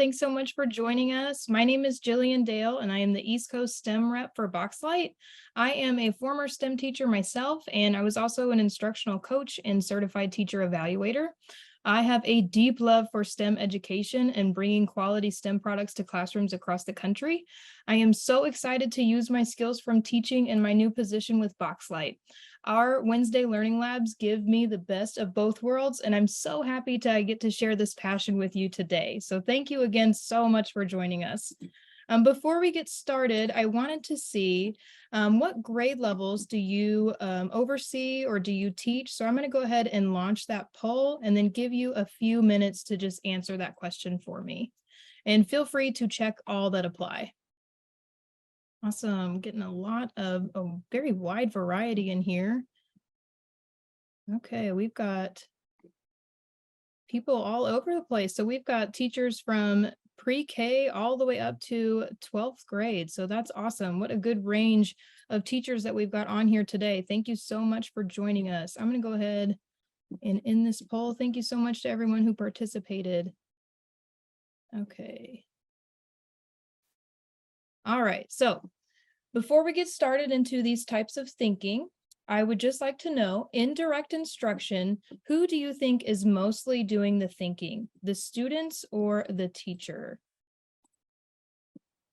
Thanks so much for joining us. My name is Jillian Dale, and I am the East Coast STEM rep for Boxlight. I am a former STEM teacher myself, and I was also an instructional coach and certified teacher evaluator. I have a deep love for STEM education and bringing quality STEM products to classrooms across the country. I am so excited to use my skills from teaching in my new position with Boxlight. Our Wednesday Learning Labs give me the best of both worlds, and I'm so happy to get to share this passion with you today. So thank you again so much for joining us. Before we get started, I wanted to see what grade levels do you oversee or do you teach? So I'm going to go ahead and launch that poll and then give you a few minutes to just answer that question for me. And feel free to check all that apply. Awesome, getting a lot of a very wide variety in here. Okay, we've got people all over the place. So we've got teachers from pre-K all the way up to 12th grade. So that's awesome. What a good range of teachers that we've got on here today. Thank you so much for joining us. I'm going to go ahead and end this poll. Thank you so much to everyone who participated. Okay. All right, so before we get started into these types of thinking, I would just like to know, in direct instruction, who do you think is mostly doing the thinking, the students or the teacher?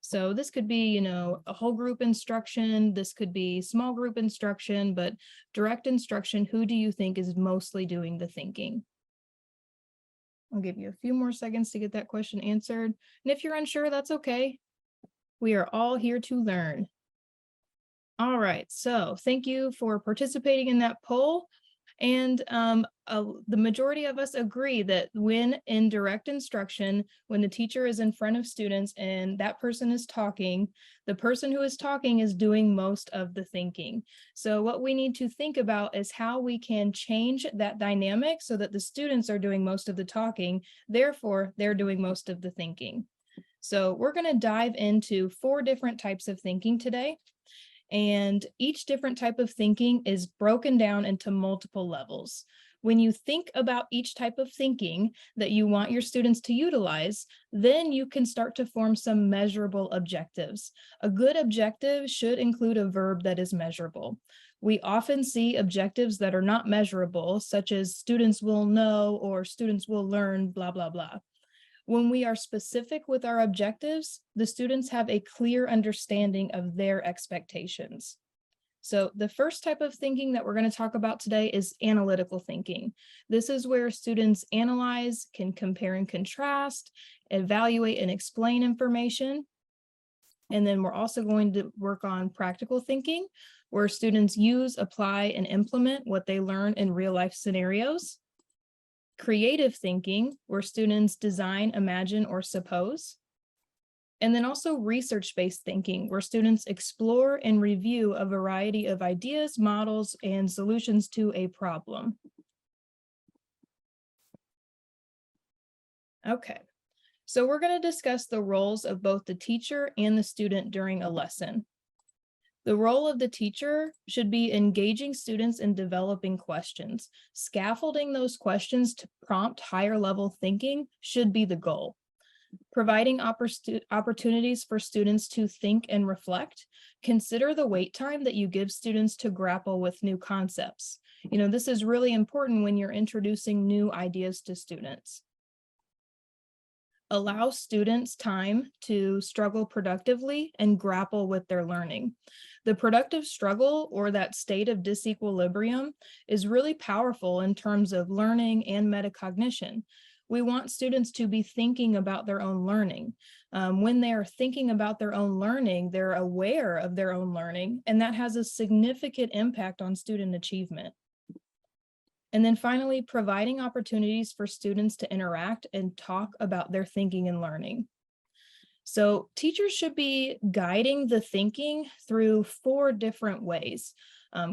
So this could be, a whole group instruction, this could be small group instruction, but direct instruction, who do you think is mostly doing the thinking? I'll give you a few more seconds to get that question answered. And if you're unsure, that's okay. We are all here to learn. All right, so thank you for participating in that poll. And the majority of us agree that when in direct instruction, when the teacher is in front of students and that person is talking, the person who is talking is doing most of the thinking. So what we need to think about is how we can change that dynamic so that the students are doing most of the talking, therefore they're doing most of the thinking. So we're going to dive into 4 different types of thinking today. And each different type of thinking is broken down into multiple levels. When you think about each type of thinking that you want your students to utilize, then you can start to form some measurable objectives. A good objective should include a verb that is measurable. We often see objectives that are not measurable, such as students will know or students will learn, blah, blah, blah. When we are specific with our objectives, the students have a clear understanding of their expectations. So the first type of thinking that we're going to talk about today is analytical thinking. This is where students analyze, can compare and contrast, evaluate and explain information. And then we're also going to work on practical thinking, where students use, apply, and implement what they learn in real life scenarios. Creative thinking, where students design, imagine, or suppose. And then also research-based thinking, where students explore and review a variety of ideas, models, and solutions to a problem. Okay, so we're going to discuss the roles of both the teacher and the student during a lesson. The role of the teacher should be engaging students in developing questions. Scaffolding those questions to prompt higher level thinking should be the goal. Providing opportunities for students to think and reflect. Consider the wait time that you give students to grapple with new concepts. This is really important when you're introducing new ideas to students. Allow students time to struggle productively and grapple with their learning. The productive struggle, or that state of disequilibrium, is really powerful in terms of learning and metacognition. We want students to be thinking about their own learning. When they are thinking about their own learning, they're aware of their own learning, and that has a significant impact on student achievement. And then finally, providing opportunities for students to interact and talk about their thinking and learning. So teachers should be guiding the thinking through 4 different ways: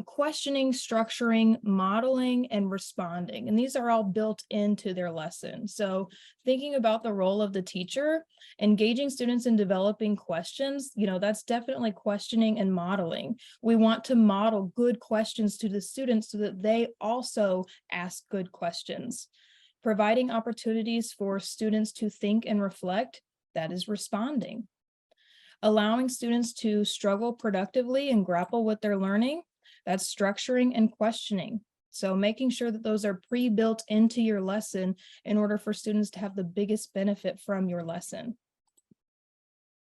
questioning, structuring, modeling, and responding. And these are all built into their lesson. So thinking about the role of the teacher, engaging students in developing questions, that's definitely questioning and modeling. We want to model good questions to the students so that they also ask good questions. Providing opportunities for students to think and reflect That is responding. Allowing students to struggle productively and grapple with their learning. That's structuring and questioning. So making sure that those are pre-built into your lesson in order for students to have the biggest benefit from your lesson.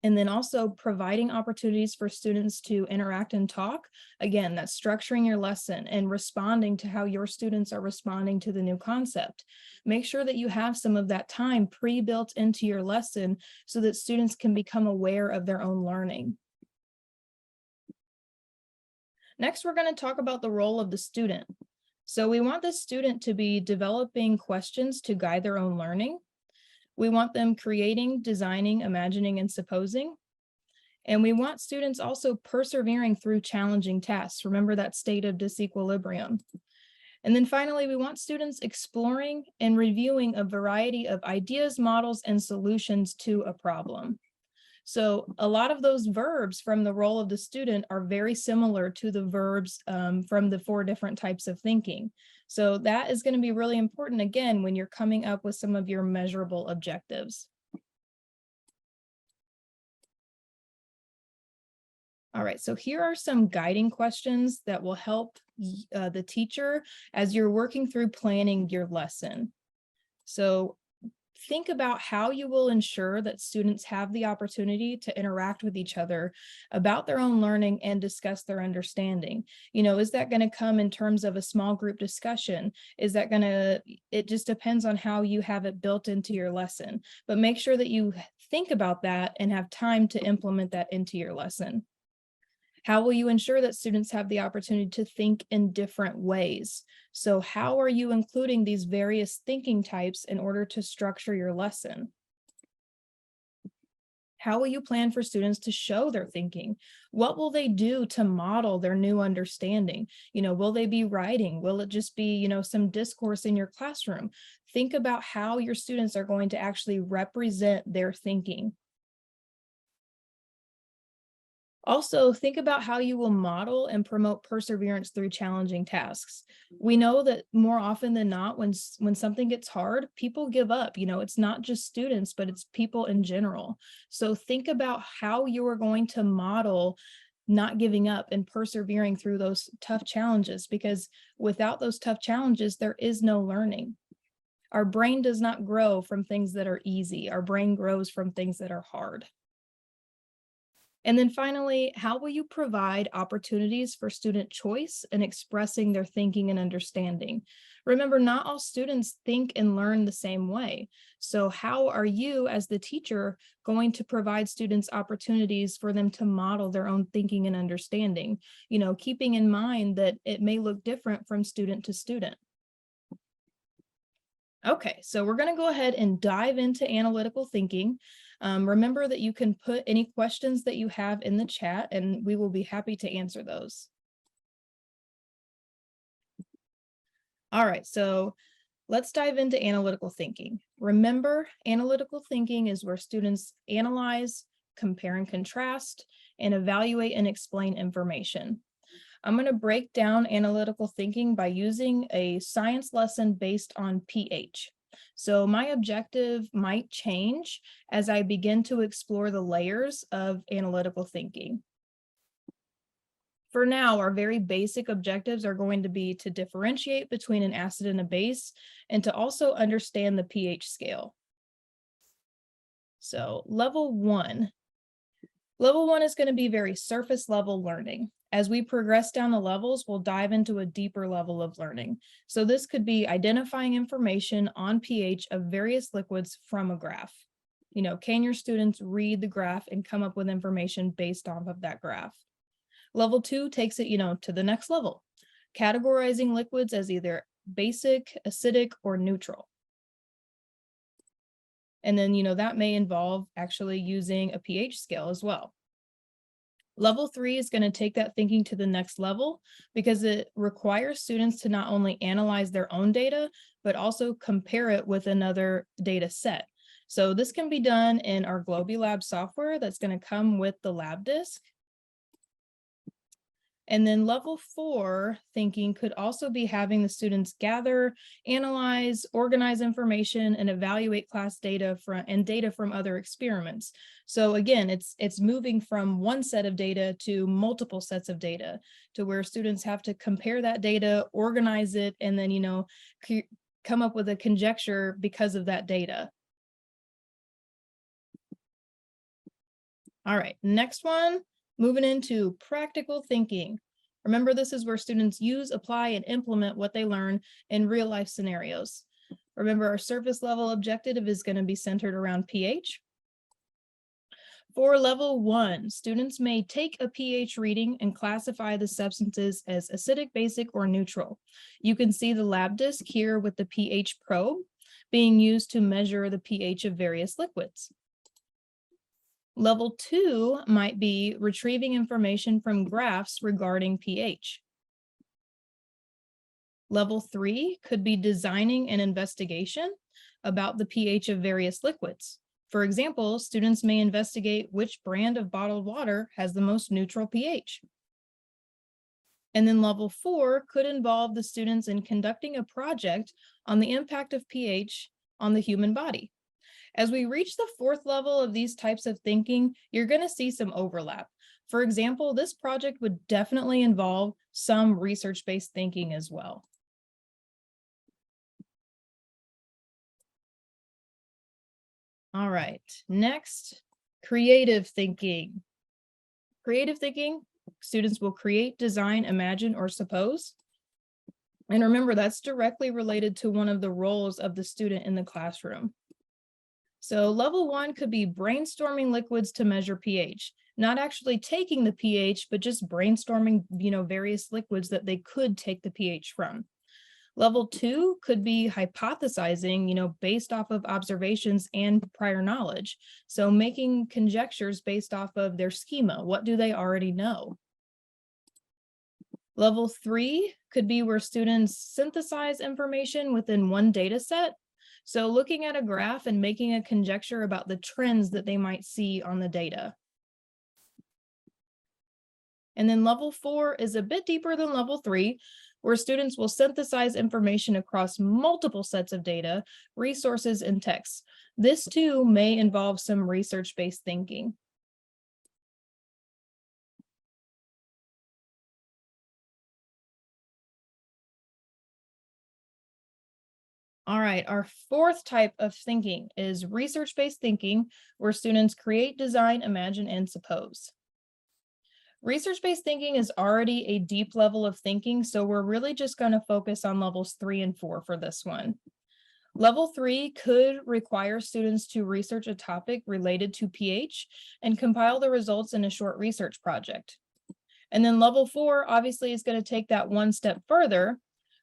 And then also providing opportunities for students to interact and talk. Again, that's structuring your lesson and responding to how your students are responding to the new concept. Make sure that you have some of that time pre-built into your lesson so that students can become aware of their own learning. Next, we're going to talk about the role of the student. So we want the student to be developing questions to guide their own learning. We want them creating, designing, imagining, and supposing. And we want students also persevering through challenging tasks. Remember that state of disequilibrium. And then finally, we want students exploring and reviewing a variety of ideas, models, and solutions to a problem. So a lot of those verbs from the role of the student are very similar to the verbs from the 4 different types of thinking. So that is going to be really important, again, when you're coming up with some of your measurable objectives. All right, so here are some guiding questions that will help the teacher as you're working through planning your lesson. So think about how you will ensure that students have the opportunity to interact with each other about their own learning and discuss their understanding. Is that going to come in terms of a small group discussion? Is that going to, it just depends on how you have it built into your lesson, but make sure that you think about that and have time to implement that into your lesson. How will you ensure that students have the opportunity to think in different ways? So how are you including these various thinking types in order to structure your lesson? How will you plan for students to show their thinking? What will they do to model their new understanding? Will they be writing? Will it just be, some discourse in your classroom? Think about how your students are going to actually represent their thinking. Also, think about how you will model and promote perseverance through challenging tasks. We know that more often than not, when something gets hard, people give up. It's not just students, but it's people in general. So think about how you are going to model not giving up and persevering through those tough challenges, because without those tough challenges, there is no learning. Our brain does not grow from things that are easy. Our brain grows from things that are hard. And then finally, how will you provide opportunities for student choice and expressing their thinking and understanding? Remember, not all students think and learn the same way. So how are you as the teacher going to provide students opportunities for them to model their own thinking and understanding? Keeping in mind that it may look different from student to student. Okay, so we're going to go ahead and dive into analytical thinking. Remember that you can put any questions that you have in the chat, and we will be happy to answer those. All right, so let's dive into analytical thinking. Remember, analytical thinking is where students analyze, compare and contrast, and evaluate and explain information. I'm going to break down analytical thinking by using a science lesson based on pH. So my objective might change as I begin to explore the layers of analytical thinking. For now, our very basic objectives are going to be to differentiate between an acid and a base, and to also understand the pH scale. So level 1. Level 1 is going to be very surface level learning. As we progress down the levels, we'll dive into a deeper level of learning. So this could be identifying information on pH of various liquids from a graph. Can your students read the graph and come up with information based off of that graph? Level 2 takes it, to the next level, categorizing liquids as either basic, acidic, or neutral. And then, that may involve actually using a pH scale as well. Level 3 is going to take that thinking to the next level because it requires students to not only analyze their own data, but also compare it with another data set. So this can be done in our GlobiLab software that's going to come with the Labdisc. And then level 4 thinking could also be having the students gather, analyze, organize information, and evaluate class data from other experiments. So again, it's moving from one set of data to multiple sets of data, to where students have to compare that data, organize it, and then, come up with a conjecture because of that data. All right, next one, moving into practical thinking. Remember, this is where students use, apply, and implement what they learn in real life scenarios. Remember, our surface level objective is going to be centered around pH. For level 1, students may take a pH reading and classify the substances as acidic, basic, or neutral. You can see the Labdisc here with the pH probe being used to measure the pH of various liquids. Level 2 might be retrieving information from graphs regarding pH. Level 3 could be designing an investigation about the pH of various liquids. For example, students may investigate which brand of bottled water has the most neutral pH. And then level 4 could involve the students in conducting a project on the impact of pH on the human body. As we reach the 4th level of these types of thinking, you're going to see some overlap. For example, this project would definitely involve some research-based thinking as well. All right, next, creative thinking. Creative thinking, students will create, design, imagine, or suppose. And remember, that's directly related to one of the roles of the student in the classroom. So level 1 could be brainstorming liquids to measure pH, not actually taking the pH, but just brainstorming, various liquids that they could take the pH from. Level 2 could be hypothesizing, based off of observations and prior knowledge. So making conjectures based off of their schema. What do they already know? Level 3 could be where students synthesize information within one data set. So looking at a graph and making a conjecture about the trends that they might see on the data. And then level 4 is a bit deeper than level 3, where students will synthesize information across multiple sets of data, resources, and texts. This too may involve some research-based thinking. All right, our 4th type of thinking is research-based thinking, where students create, design, imagine, and suppose. Research-based thinking is already a deep level of thinking, so we're really just going to focus on levels 3 and 4 for this one. Level 3 could require students to research a topic related to pH and compile the results in a short research project. And then level 4 obviously is going to take that one step further,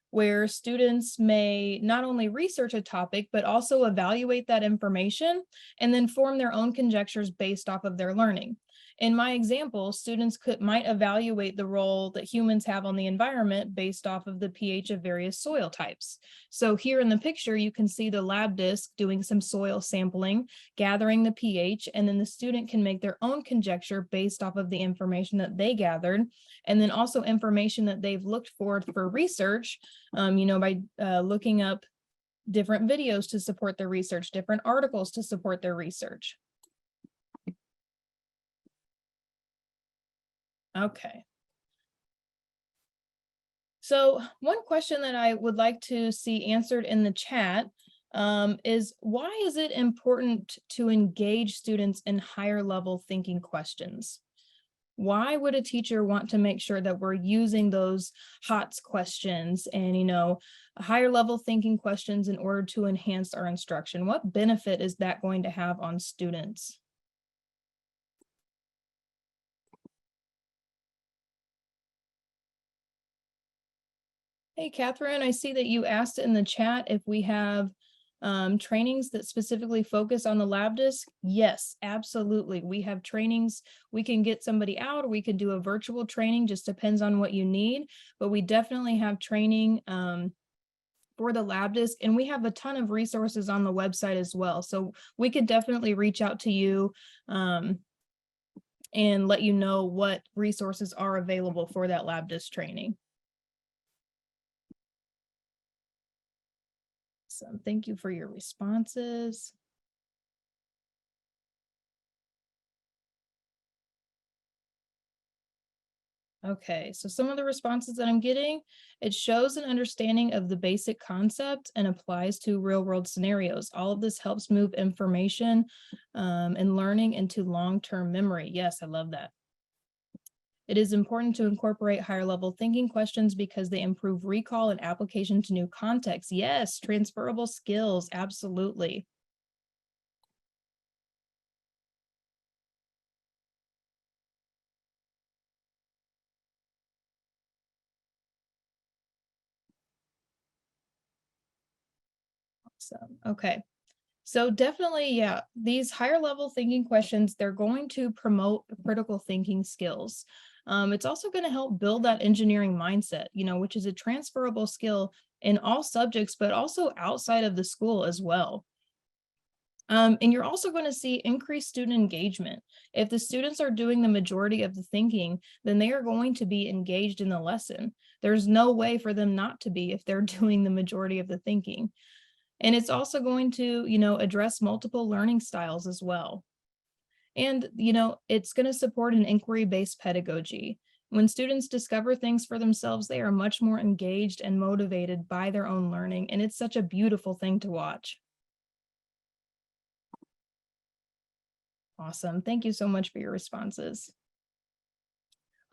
where students may not only research a topic, but also evaluate that information and then form their own conjectures based off of their learning. In my example, students might evaluate the role that humans have on the environment based off of the pH of various soil types. So here in the picture, you can see the Labdisc doing some soil sampling, gathering the pH, and then the student can make their own conjecture based off of the information that they gathered, and then also information that they've looked for research, by looking up different videos to support their research, different articles to support their research. Okay. So one question that I would like to see answered in the chat is, why is it important to engage students in higher level thinking questions? Why would a teacher want to make sure that we're using those HOTS questions and, higher level thinking questions in order to enhance our instruction? What benefit is that going to have on students? Hey, Catherine, I see that you asked in the chat if we have trainings that specifically focus on the Labdisc. Yes, absolutely. We have trainings. We can get somebody out, or we can do a virtual training, just depends on what you need. But we definitely have training for the Labdisc, and we have a ton of resources on the website as well. So we could definitely reach out to you and let you know what resources are available for that Labdisc training. So thank you for your responses. Okay, so some of the responses that I'm getting, it shows an understanding of the basic concept and applies to real world scenarios. All of this helps move information and learning into long-term memory. Yes, I love that. It is important to incorporate higher level thinking questions because they improve recall and application to new contexts. Yes, transferable skills, absolutely. Awesome. Okay. So definitely, yeah, these higher level thinking questions, they're going to promote critical thinking skills. It's also going to help build that engineering mindset, which is a transferable skill in all subjects, but also outside of the school as well. And you're also going to see increased student engagement. If the students are doing the majority of the thinking, then they are going to be engaged in the lesson. There's no way for them not to be if they're doing the majority of the thinking. And it's also going to, address multiple learning styles as well. And, it's going to support an inquiry-based pedagogy. When students discover things for themselves, they are much more engaged and motivated by their own learning. And it's such a beautiful thing to watch. Awesome. Thank you so much for your responses.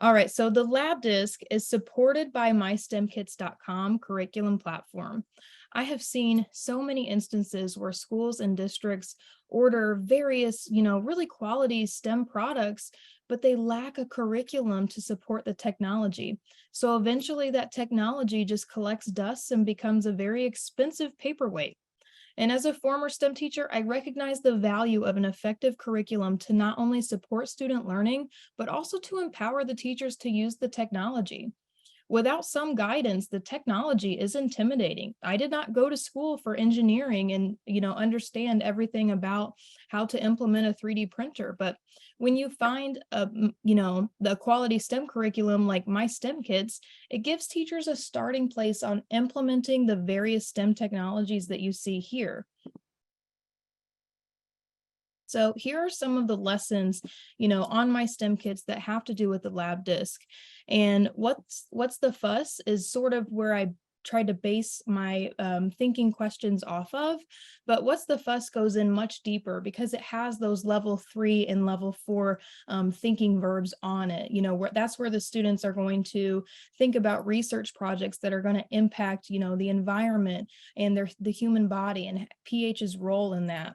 All right, so the Labdisc is supported by mystemkits.com curriculum platform. I have seen so many instances where schools and districts order various, really quality STEM products, but they lack a curriculum to support the technology. So eventually that technology just collects dust and becomes a very expensive paperweight. And as a former STEM teacher, I recognize the value of an effective curriculum to not only support student learning, but also to empower the teachers to use the technology. Without some guidance, the technology is intimidating. I did not go to school for engineering and, understand everything about how to implement a 3D printer. But when you find the quality STEM curriculum like My STEM Kits, it gives teachers a starting place on implementing the various STEM technologies that you see here. So here are some of the lessons, on my STEM kits that have to do with the Labdisc. And what's the fuss is sort of where I tried to base my thinking questions off of. But what's the fuss goes in much deeper because it has those level 3 and level 4 thinking verbs on it. That's where the students are going to think about research projects that are going to impact, the environment and the human body and pH's role in that.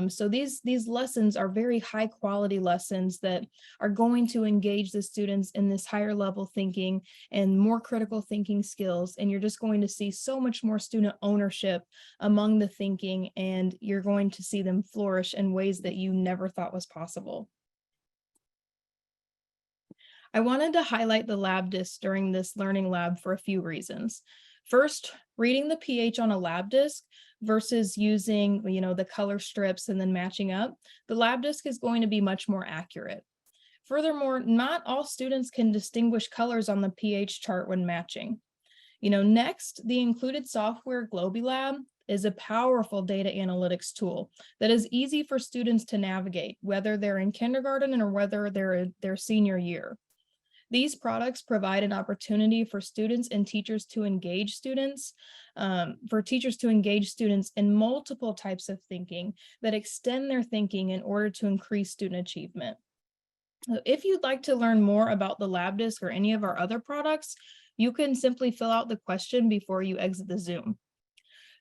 So these lessons are very high quality lessons that are going to engage the students in this higher level thinking and more critical thinking skills. And you're just going to see so much more student ownership among the thinking, and you're going to see them flourish in ways that you never thought was possible. I wanted to highlight the Labdisc during this learning lab for a few reasons. First, reading the pH on a Labdisc versus using, the color strips and then matching up, the Labdisc is going to be much more accurate. Furthermore, not all students can distinguish colors on the pH chart when matching. Next, the included software GlobiLab is a powerful data analytics tool that is easy for students to navigate, whether they're in kindergarten or whether they're in their senior year. These products provide an opportunity for students and teachers to engage students, in multiple types of thinking that extend their thinking in order to increase student achievement. If you'd like to learn more about the Labdisc or any of our other products, you can simply fill out the question before you exit the Zoom.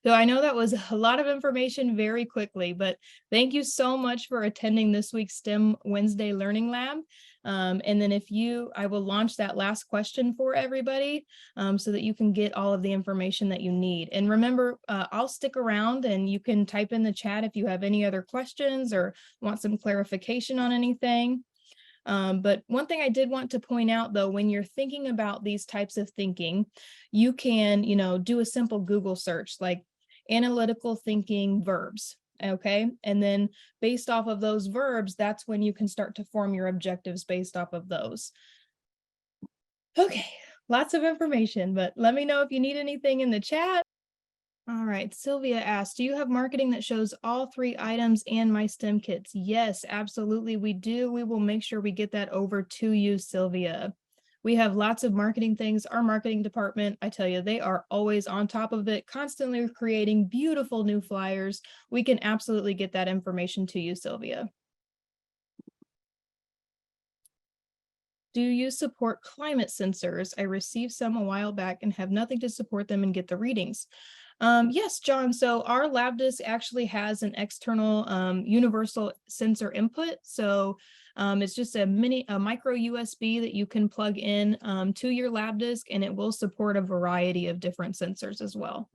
So I know that was a lot of information very quickly, but thank you so much for attending this week's STEM Wednesday Learning Lab. And then I will launch that last question for everybody so that you can get all of the information that you need. And remember, I'll stick around and you can type in the chat if you have any other questions or want some clarification on anything. But one thing I did want to point out, though, when you're thinking about these types of thinking, you can, do a simple Google search like analytical thinking verbs. okay? And then based off of those verbs, that's when you can start to form your objectives based off of those. Okay, lots of information, but let me know if you need anything in the chat. All right, Sylvia asked, do you have marketing that shows all 3 items and my STEM kits? Yes, absolutely, we do. We will make sure we get that over to you, Sylvia. We have lots of marketing things. Our marketing department, I tell you, they are always on top of it, constantly creating beautiful new flyers. We can absolutely get that information to you, Sylvia. Do you support climate sensors? I received some a while back and have nothing to support them and get the readings. Yes, John. So our Labdisc actually has an external universal sensor input. So it's just a micro USB that you can plug in to your Labdisc, and it will support a variety of different sensors as well.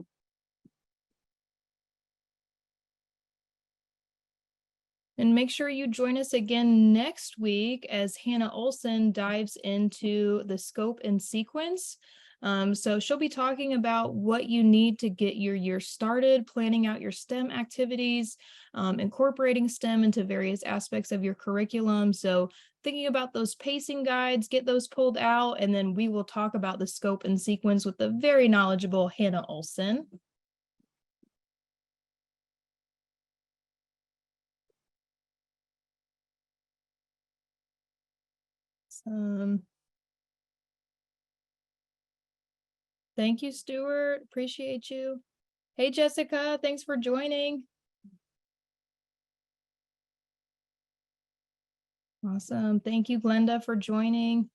And make sure you join us again next week as Hannah Olson dives into the scope and sequence. So she'll be talking about what you need to get your year started, planning out your STEM activities, incorporating STEM into various aspects of your curriculum. So thinking about those pacing guides, get those pulled out, and then we will talk about the scope and sequence with the very knowledgeable Hannah Olson. Thank you, Stuart. Appreciate you. Hey, Jessica, thanks for joining. Awesome. Thank you, Glenda, for joining.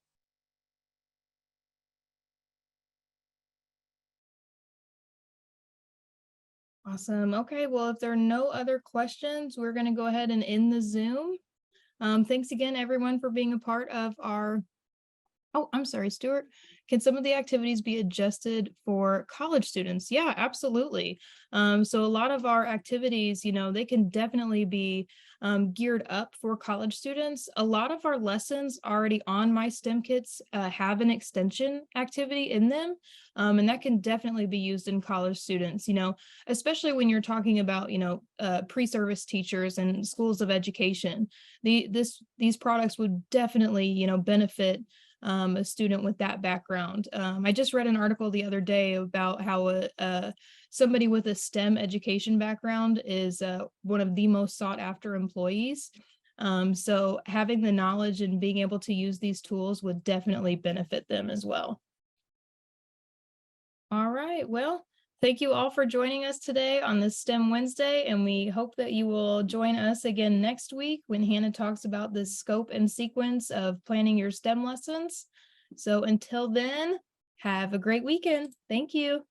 Awesome. Okay, well, if there are no other questions, we're going to go ahead and end the Zoom. Thanks again, everyone, for being a part of our... Oh, I'm sorry, Stuart. Can some of the activities be adjusted for college students? Yeah, absolutely. So a lot of our activities, they can definitely be geared up for college students. A lot of our lessons already on my STEM kits have an extension activity in them. And that can definitely be used in college students, especially when you're talking about, pre-service teachers and schools of education. These products would definitely, benefit a student with that background. I just read an article the other day about how somebody with a STEM education background is one of the most sought after employees. So having the knowledge and being able to use these tools would definitely benefit them as well. All right, well, thank you all for joining us today on this STEM Wednesday, and we hope that you will join us again next week when Hannah talks about the scope and sequence of planning your STEM lessons. So until then, have a great weekend. Thank you.